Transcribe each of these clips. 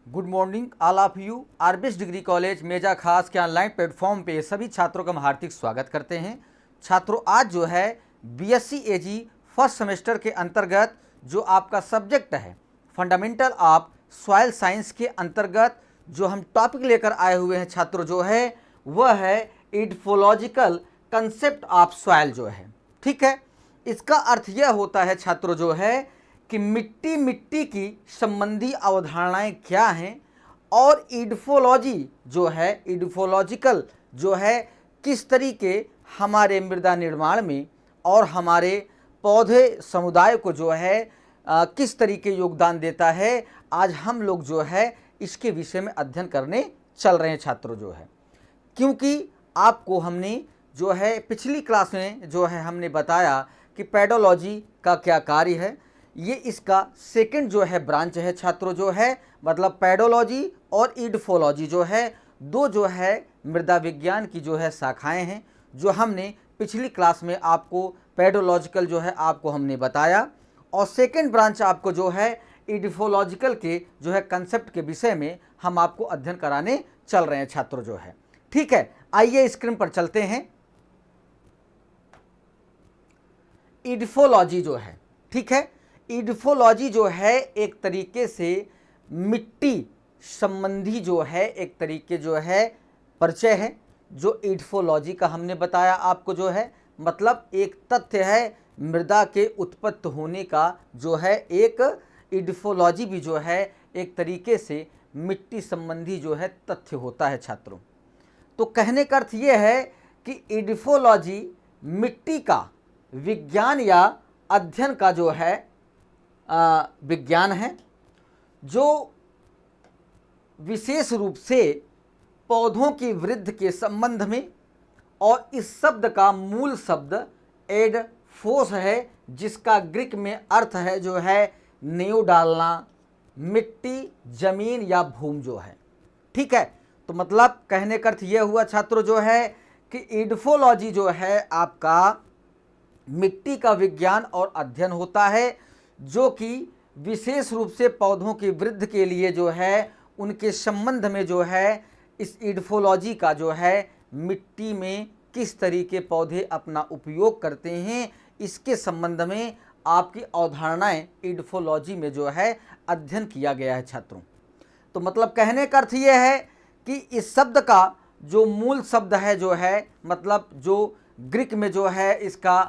Good morning all of you. RBS degree college Meja Khas के online platform पे सभी छात्रों का हम हार्दिक स्वागत करते हैं। छात्रों, आज जो है बीएससी एजी फर्स्ट सेमेस्टर के अंतर्गत जो आपका सब्जेक्ट है फंडामेंटल ऑफ सॉइल साइंस के अंतर्गत जो हम टॉपिक लेकर आए हुए हैं छात्रों, जो है वह है इडफोलॉजिकल कंसेप्ट ऑफ सॉइल जो है। ठीक है, इसका अर्थ यह होता है छात्रों जो है कि मिट्टी की संबंधी अवधारणाएं क्या हैं और इडफोलॉजी जो है इडफोलॉजिकल जो है किस तरीके हमारे मृदा निर्माण में और हमारे पौधे समुदाय को जो है किस तरीके योगदान देता है। आज हम लोग जो है इसके विषय में अध्ययन करने चल रहे हैं छात्रों जो है, क्योंकि आपको हमने जो है पिछली क्लास में जो है हमने बताया कि पेडोलॉजी का क्या कार्य है। ये इसका सेकंड जो है ब्रांच है छात्रों जो है, मतलब पेडोलॉजी और इडफोलॉजी जो है दो जो है मृदा विज्ञान की जो है शाखाएं हैं, जो हमने पिछली क्लास में आपको पेडोलॉजिकल जो है आपको हमने बताया, और सेकंड ब्रांच आपको जो है इडफोलॉजिकल के जो है कंसेप्ट के विषय में हम आपको अध्ययन कराने चल रहे हैं छात्रों जो है। ठीक है, आइए स्क्रीन पर चलते हैं। इडफोलॉजी जो है, ठीक है, इडफोलॉजी जो है एक तरीके से मिट्टी संबंधी जो है एक तरीके जो है परिचय है। जो इडफोलॉजी का हमने बताया आपको जो है मतलब एक तथ्य है मृदा के उत्पत्ति होने का, जो है एक इडफोलॉजी भी जो है एक तरीके से मिट्टी संबंधी जो है तथ्य होता है छात्रों। तो कहने का अर्थ ये है कि इडफोलॉजी मिट्टी का विज्ञान या अध्ययन का जो है विज्ञान है, जो विशेष रूप से पौधों की वृद्धि के संबंध में, और इस शब्द का मूल शब्द एडफोस है, जिसका ग्रीक में अर्थ है जो है नींव डालना, मिट्टी, जमीन या भूमि जो है। ठीक है, तो मतलब कहने का अर्थ यह हुआ छात्रों जो है कि इडफोलॉजी जो है आपका मिट्टी का विज्ञान और अध्ययन होता है, जो कि विशेष रूप से पौधों की वृद्धि के लिए जो है उनके संबंध में जो है इस इडफोलॉजी का जो है मिट्टी में किस तरीके पौधे अपना उपयोग करते हैं, इसके संबंध में आपकी अवधारणाएं इडफोलॉजी में जो है अध्ययन किया गया है छात्रों। तो मतलब कहने का अर्थ यह है कि इस शब्द का जो मूल शब्द है जो है मतलब जो ग्रीक में जो है इसका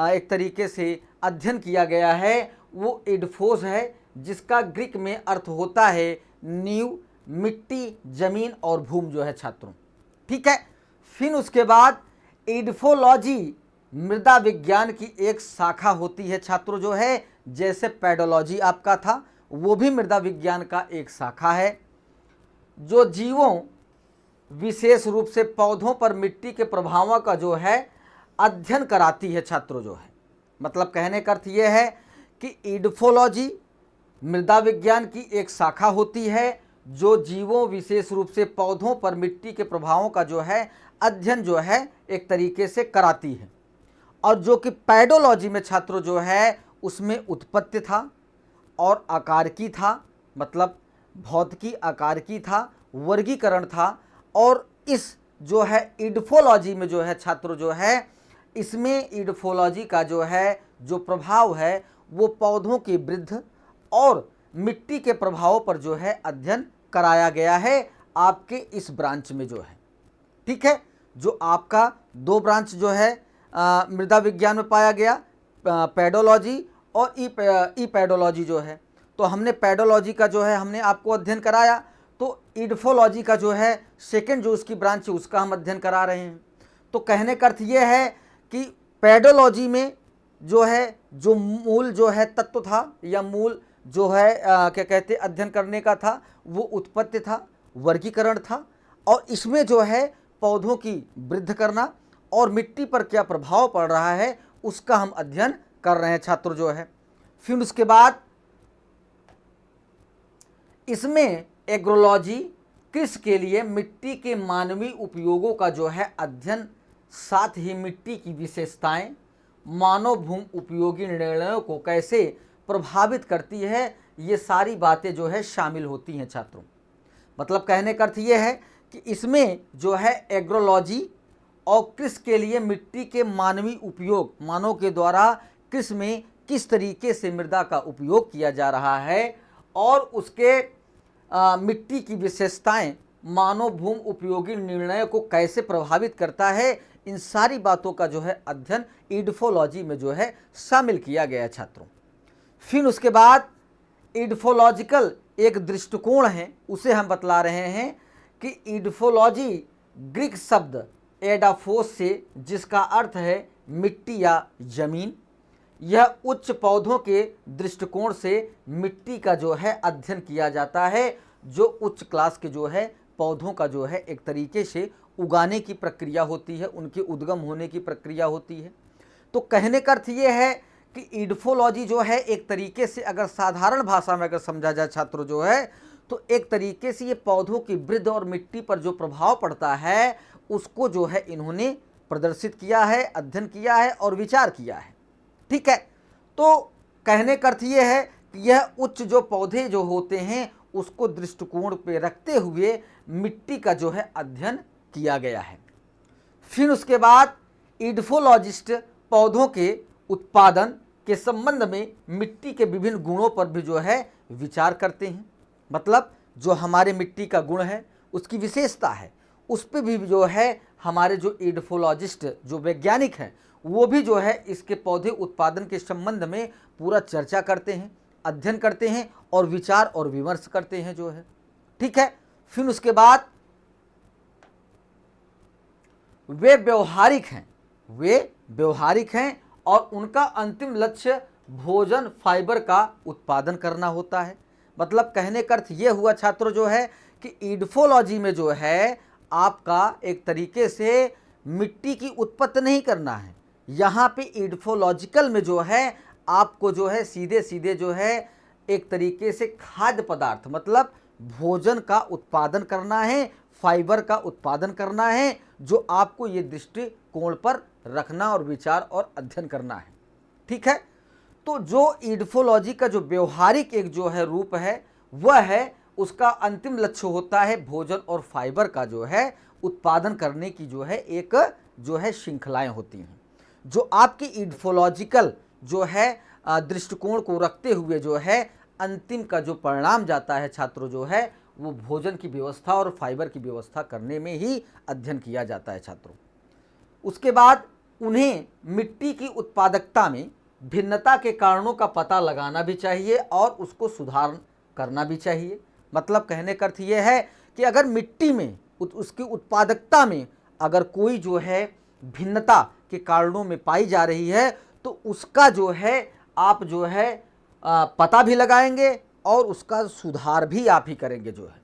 एक तरीके से अध्ययन किया गया है वो इडफोस है, जिसका ग्रीक में अर्थ होता है नींव, मिट्टी, जमीन और भूमि जो है छात्रों। ठीक है, फिर उसके बाद इडफोलॉजी मृदा विज्ञान की एक शाखा होती है छात्रों जो है, जैसे पेडोलॉजी आपका था वो भी मृदा विज्ञान का एक शाखा है, जो जीवों विशेष रूप से पौधों पर मिट्टी के प्रभावों का जो है अध्ययन कराती है छात्रों जो है। मतलब कहने का अर्थ यह है कि इडफोलॉजी मृदा विज्ञान की एक शाखा होती है, जो जीवों विशेष रूप से पौधों पर मिट्टी के प्रभावों का जो है अध्ययन जो है एक तरीके से कराती है, और जो कि पेडोलॉजी में छात्रों जो है उसमें उत्पत्ति था और आकारकी था, मतलब भौतिकी आकारकी था, वर्गीकरण था, और इस जो है इडफोलॉजी में जो है छात्रों जो है इसमें इडफोलॉजी का जो है जो प्रभाव है वो पौधों की वृद्धि और मिट्टी के प्रभावों पर जो है अध्ययन कराया गया है आपके इस ब्रांच में जो है। ठीक है, जो आपका दो ब्रांच जो है मृदा विज्ञान में पाया गया, पेडोलॉजी और ई पेडोलॉजी जो है। तो हमने पेडोलॉजी का जो है हमने आपको अध्ययन कराया, तो इडफोलॉजी का जो है सेकंड जो उसकी ब्रांच है उसका हम अध्ययन करा रहे हैं। तो कहने का अर्थ ये है कि पेडोलॉजी में जो है जो मूल जो है तत्व था या मूल जो है क्या कहते अध्ययन करने का था वो उत्पत्ति था, वर्गीकरण था, और इसमें जो है पौधों की वृद्धि करना और मिट्टी पर क्या प्रभाव पड़ रहा है उसका हम अध्ययन कर रहे हैं छात्रों जो है। फिर उसके बाद इसमें एग्रोलॉजी कृषि के लिए मिट्टी के मानवीय उपयोगों का जो है अध्ययन, साथ ही मिट्टी की विशेषताएं मानव भूमि उपयोगी निर्णयों को कैसे प्रभावित करती है, ये सारी बातें जो है शामिल होती हैं छात्रों। मतलब कहने का अर्थ ये है कि इसमें जो है एग्रोलॉजी और कृषि के लिए मिट्टी के मानवीय उपयोग, मानव के द्वारा कृषि में किस तरीके से मृदा का उपयोग किया जा रहा है और उसके मिट्टी की विशेषताएं मानव भूमि उपयोगी निर्णय को कैसे प्रभावित करता है, इन सारी बातों का जो है अध्ययन इडफोलॉजी में जो है शामिल किया गया है छात्रों। फिर उसके बाद इडफोलॉजिकल एक दृष्टिकोण है, उसे हम बतला रहे हैं कि इडफोलॉजी ग्रीक शब्द एडाफोस से, जिसका अर्थ है मिट्टी या जमीन। यह उच्च पौधों के दृष्टिकोण से मिट्टी का जो है अध्ययन किया जाता है, जो उच्च क्लास के जो है पौधों का जो है एक तरीके से उगाने की प्रक्रिया होती है, उनके उद्गम होने की प्रक्रिया होती है। तो कहने का अर्थ ये है कि इडफोलॉजी जो है एक तरीके से अगर साधारण भाषा में अगर समझा जाए छात्रों जो है, तो एक तरीके से ये पौधों की वृद्धि और मिट्टी पर जो प्रभाव पड़ता है उसको जो है इन्होंने प्रदर्शित किया है, अध्ययन किया है और विचार किया है। ठीक है, तो कहने का अर्थ ये है कि यह उच्च जो पौधे जो होते हैं उसको दृष्टिकोण पे रखते हुए मिट्टी का जो है अध्ययन किया गया है। फिर उसके बाद इडफोलॉजिस्ट पौधों के उत्पादन के संबंध में मिट्टी के विभिन्न गुणों पर भी जो है विचार करते हैं। मतलब जो हमारे मिट्टी का गुण है, उसकी विशेषता है, उस पर भी जो है हमारे जो इडफोलॉजिस्ट जो वैज्ञानिक हैं वो भी जो है इसके पौधे उत्पादन के संबंध में पूरा चर्चा करते हैं, अध्ययन करते हैं और विचार और विमर्श करते हैं जो है। ठीक है, फिर उसके बाद वे व्यवहारिक हैं और उनका अंतिम लक्ष्य भोजन फाइबर का उत्पादन करना होता है। मतलब कहने का अर्थ ये हुआ छात्रों जो है कि इडफोलॉजी में जो है आपका एक तरीके से मिट्टी की उत्पत्ति नहीं करना है, यहाँ पे इडफोलॉजिकल में जो है आपको जो है सीधे सीधे जो है एक तरीके से खाद्य पदार्थ मतलब भोजन का उत्पादन करना है, फाइबर का उत्पादन करना है, जो आपको ये दृष्टिकोण पर रखना और विचार और अध्ययन करना है। ठीक है, तो जो इडफोलॉजी का जो व्यवहारिक एक जो है रूप है वह है उसका अंतिम लक्ष्य होता है भोजन और फाइबर का जो है उत्पादन करने की जो है एक जो है श्रृंखलाएं होती हैं। जो आपकी इडफोलॉजिकल जो है दृष्टिकोण को रखते हुए जो है अंतिम का जो परिणाम जाता है छात्रों जो है वो भोजन की व्यवस्था और फाइबर की व्यवस्था करने में ही अध्ययन किया जाता है छात्रों। उसके बाद उन्हें मिट्टी की उत्पादकता में भिन्नता के कारणों का पता लगाना भी चाहिए और उसको सुधार करना भी चाहिए। मतलब कहने का अर्थ ये है कि अगर मिट्टी में उसकी उत्पादकता में अगर कोई जो है भिन्नता के कारणों में पाई जा रही है तो उसका जो है आप जो है पता भी लगाएंगे और उसका सुधार भी आप ही करेंगे जो है।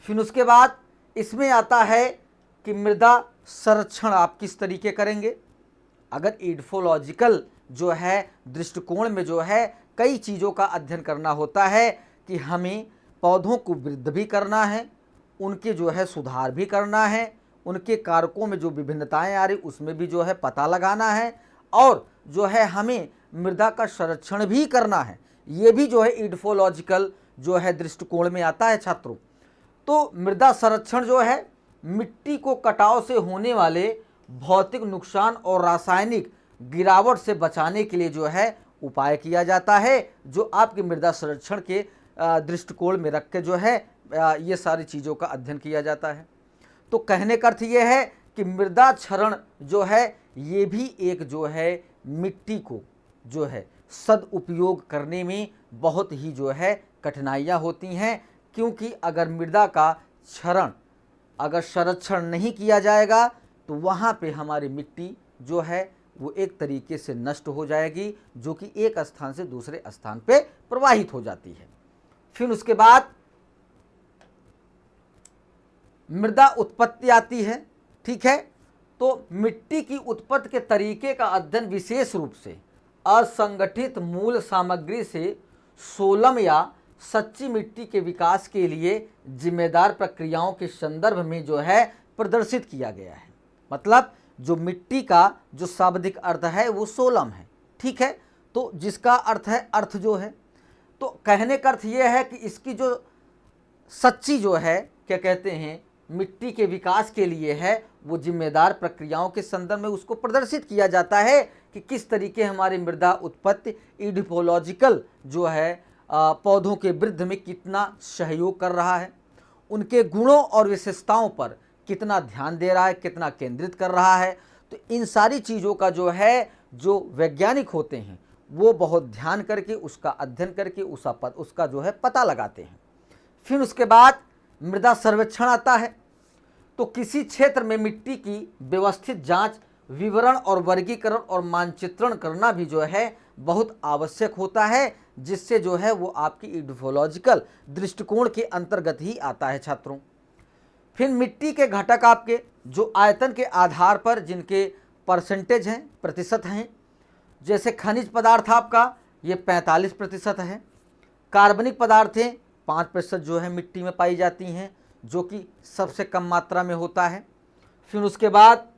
फिर उसके बाद इसमें आता है कि मृदा संरक्षण आप किस तरीके करेंगे। अगर इडफोलॉजिकल जो है दृष्टिकोण में जो है कई चीज़ों का अध्ययन करना होता है कि हमें पौधों को वृद्धि भी करना है, उनके जो है सुधार भी करना है, उनके कारकों में जो विभिन्नताएं आ रही उसमें भी जो है पता लगाना है और जो है हमें मृदा का संरक्षण भी करना है। ये भी जो है इडफोलॉजिकल जो है दृष्टिकोण में आता है छात्रों। तो मृदा संरक्षण जो है मिट्टी को कटाव से होने वाले भौतिक नुकसान और रासायनिक गिरावट से बचाने के लिए जो है उपाय किया जाता है, जो आपके मृदा संरक्षण के दृष्टिकोण में रख के जो है ये सारी चीज़ों का अध्ययन किया जाता है। तो कहने का अर्थ ये है कि मृदा क्षरण जो है ये भी एक जो है मिट्टी को जो है सदुपयोग करने में बहुत ही जो है कठिनाइयाँ होती हैं, क्योंकि अगर मृदा का क्षरण अगर संरक्षण नहीं किया जाएगा तो वहाँ पे हमारी मिट्टी जो है वो एक तरीके से नष्ट हो जाएगी, जो कि एक स्थान से दूसरे स्थान पे प्रवाहित हो जाती है। फिर उसके बाद मृदा उत्पत्ति आती है। ठीक है, तो मिट्टी की उत्पत्ति के तरीके का अध्ययन विशेष रूप से असंगठित मूल सामग्री से सोलम या सच्ची मिट्टी के विकास के लिए जिम्मेदार प्रक्रियाओं के संदर्भ में जो है प्रदर्शित किया गया है। मतलब जो मिट्टी का जो शाब्दिक अर्थ है वो सोलम है। ठीक है, तो जिसका अर्थ है अर्थ जो है, तो कहने का अर्थ ये है कि इसकी जो सच्ची जो है क्या कहते हैं मिट्टी के विकास के लिए है, वो जिम्मेदार प्रक्रियाओं के संदर्भ में उसको प्रदर्शित किया जाता है कि किस तरीके हमारी मृदा उत्पत्ति इडिफोलॉजिकल जो है पौधों के वृद्धि में कितना सहयोग कर रहा है, उनके गुणों और विशेषताओं पर कितना ध्यान दे रहा है, कितना केंद्रित कर रहा है। तो इन सारी चीज़ों का जो है जो वैज्ञानिक होते हैं वो बहुत ध्यान करके उसका अध्ययन करके उसका जो है पता लगाते हैं। फिर उसके बाद मृदा सर्वेक्षण आता है। तो किसी क्षेत्र में मिट्टी की व्यवस्थित जांच, विवरण और वर्गीकरण और मानचित्रण करना भी जो है बहुत आवश्यक होता है, जिससे जो है वो आपकी इडिफोलॉजिकल दृष्टिकोण के अंतर्गत ही आता है छात्रों। फिर मिट्टी के घटक आपके जो आयतन के आधार पर जिनके परसेंटेज हैं, प्रतिशत हैं, जैसे खनिज पदार्थ आपका ये 45% है, कार्बनिक पदार्थें 5% जो है मिट्टी में पाई जाती हैं, जो कि सबसे कम मात्रा में होता है। फिर उसके बाद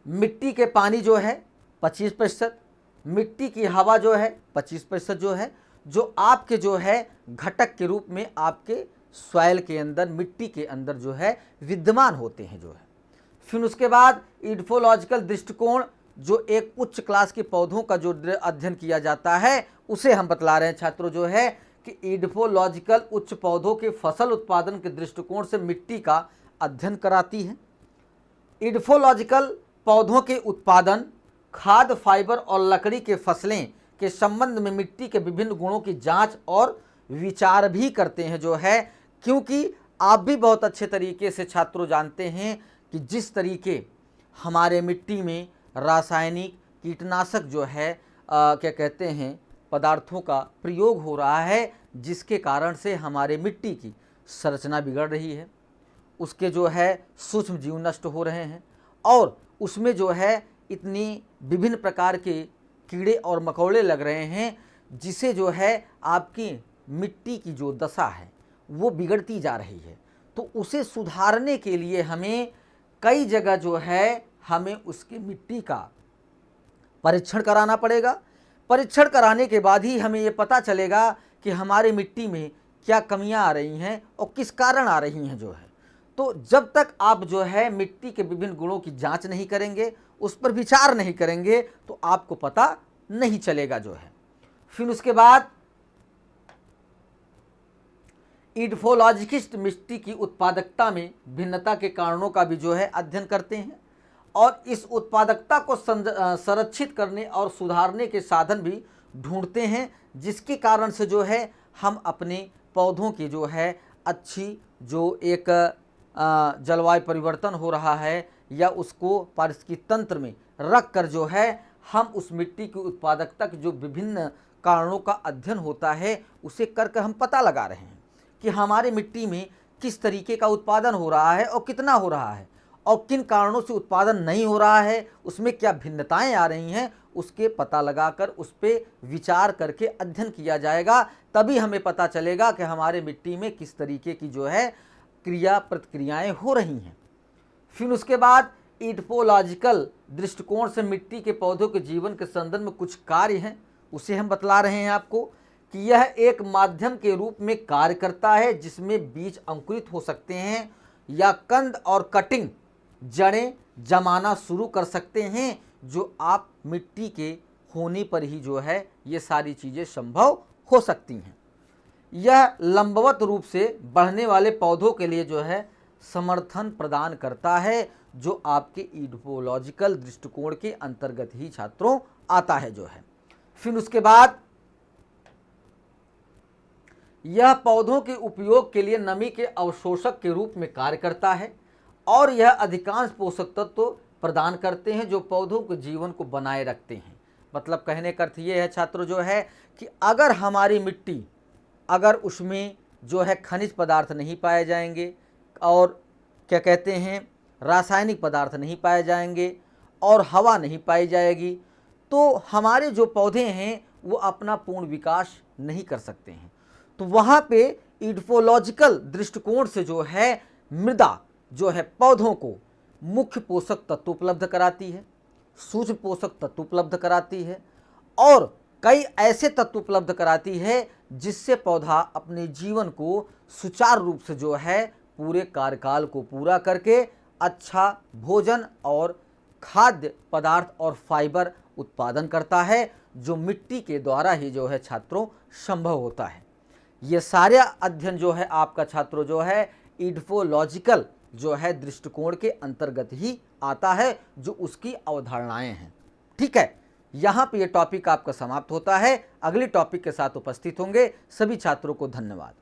मिट्टी के पानी जो है 25%, मिट्टी की हवा जो है 25% जो है, जो आपके जो है घटक के रूप में आपके सॉइल के अंदर, मिट्टी के अंदर जो है विद्यमान होते हैं जो है। फिर उसके बाद इडिफोलॉजिकल दृष्टिकोण जो एक उच्च क्लास के पौधों का जो अध्ययन किया जाता है उसे हम बतला रहे हैं छात्रों जो है कि इडिफोलॉजिकल उच्च पौधों के फसल उत्पादन के दृष्टिकोण से मिट्टी का अध्ययन कराती है। इडिफोलॉजिकल पौधों के उत्पादन, खाद्य, फाइबर और लकड़ी के फसलें के संबंध में मिट्टी के विभिन्न गुणों की जांच और विचार भी करते हैं जो है, क्योंकि आप भी बहुत अच्छे तरीके से छात्रों जानते हैं कि जिस तरीके हमारे मिट्टी में रासायनिक कीटनाशक जो है क्या कहते हैं पदार्थों का प्रयोग हो रहा है, जिसके कारण से हमारे मिट्टी की संरचना बिगड़ रही है, उसके जो है सूक्ष्म जीव नष्ट हो रहे हैं और उसमें जो है इतनी विभिन्न प्रकार के कीड़े और मकोड़े लग रहे हैं, जिसे जो है आपकी मिट्टी की जो दशा है वो बिगड़ती जा रही है। तो उसे सुधारने के लिए हमें कई जगह जो है हमें उसकी मिट्टी का परीक्षण कराना पड़ेगा। परीक्षण कराने के बाद ही हमें ये पता चलेगा कि हमारी मिट्टी में क्या कमियां आ रही हैं और किस कारण आ रही हैं जो है। तो जब तक आप जो है मिट्टी के विभिन्न गुणों की जांच नहीं करेंगे, उस पर विचार नहीं करेंगे, तो आपको पता नहीं चलेगा जो है। फिर उसके बाद इडिफोलॉजिकिस्ट मिट्टी की उत्पादकता में भिन्नता के कारणों का भी जो है अध्ययन करते हैं और इस उत्पादकता को संरक्षित करने और सुधारने के साधन भी ढूंढते हैं, जिसके कारण से जो है हम अपने पौधों की जो है अच्छी जो एक जलवायु परिवर्तन हो रहा है या उसको पारिस्थितिक तंत्र में रख कर जो है हम उस मिट्टी की उत्पादकता के जो विभिन्न कारणों का अध्ययन होता है उसे करके हम पता लगा रहे हैं कि हमारे मिट्टी में किस तरीके का उत्पादन हो रहा है और कितना हो रहा है और किन कारणों से उत्पादन नहीं हो रहा है, उसमें क्या भिन्नताएं आ रही हैं, उसके पता लगाकर उस पर विचार करके अध्ययन किया जाएगा। तभी हमें पता चलेगा कि हमारे मिट्टी में किस तरीके की जो है क्रिया प्रतिक्रियाएं हो रही हैं। फिर उसके बाद इडिफोलॉजिकल दृष्टिकोण से मिट्टी के पौधों के जीवन के संदर्भ में कुछ कार्य हैं, उसे हम बतला रहे हैं आपको कि यह एक माध्यम के रूप में कार्य करता है जिसमें बीज अंकुरित हो सकते हैं या कंद और कटिंग जड़ें जमाना शुरू कर सकते हैं, जो आप मिट्टी के होने पर ही जो है ये सारी चीज़ें संभव हो सकती हैं। यह लंबवत रूप से बढ़ने वाले पौधों के लिए जो है समर्थन प्रदान करता है, जो आपके इडिफोलॉजिकल दृष्टिकोण के अंतर्गत ही छात्रों आता है जो है। फिर उसके बाद यह पौधों के उपयोग के लिए नमी के अवशोषक के रूप में कार्य करता है और यह अधिकांश पोषक तत्व प्रदान करते हैं जो पौधों के जीवन को बनाए रखते हैं। मतलब कहने का अर्थ ये है छात्रों जो है कि अगर हमारी मिट्टी अगर उसमें जो है खनिज पदार्थ नहीं पाए जाएंगे और क्या कहते हैं रासायनिक पदार्थ नहीं पाए जाएंगे और हवा नहीं पाई जाएगी, तो हमारे जो पौधे हैं वो अपना पूर्ण विकास नहीं कर सकते हैं। तो वहाँ पे इडिफोलॉजिकल दृष्टिकोण से जो है मृदा जो है पौधों को मुख्य पोषक तत्व उपलब्ध कराती है, सूक्ष्म पोषक तत्व उपलब्ध कराती है और कई ऐसे तत्व उपलब्ध कराती है जिससे पौधा अपने जीवन को सुचारू रूप से जो है पूरे कार्यकाल को पूरा करके अच्छा भोजन और खाद्य पदार्थ और फाइबर उत्पादन करता है, जो मिट्टी के द्वारा ही जो है छात्रों संभव होता है। ये सारे अध्ययन जो है आपका छात्रों जो है इडफोलॉजिकल जो है दृष्टिकोण के अंतर्गत ही आता है, जो उसकी अवधारणाएं हैं। ठीक है, यहाँ पे ये टॉपिक आपका समाप्त होता है। अगली टॉपिक के साथ उपस्थित होंगे। सभी छात्रों को धन्यवाद।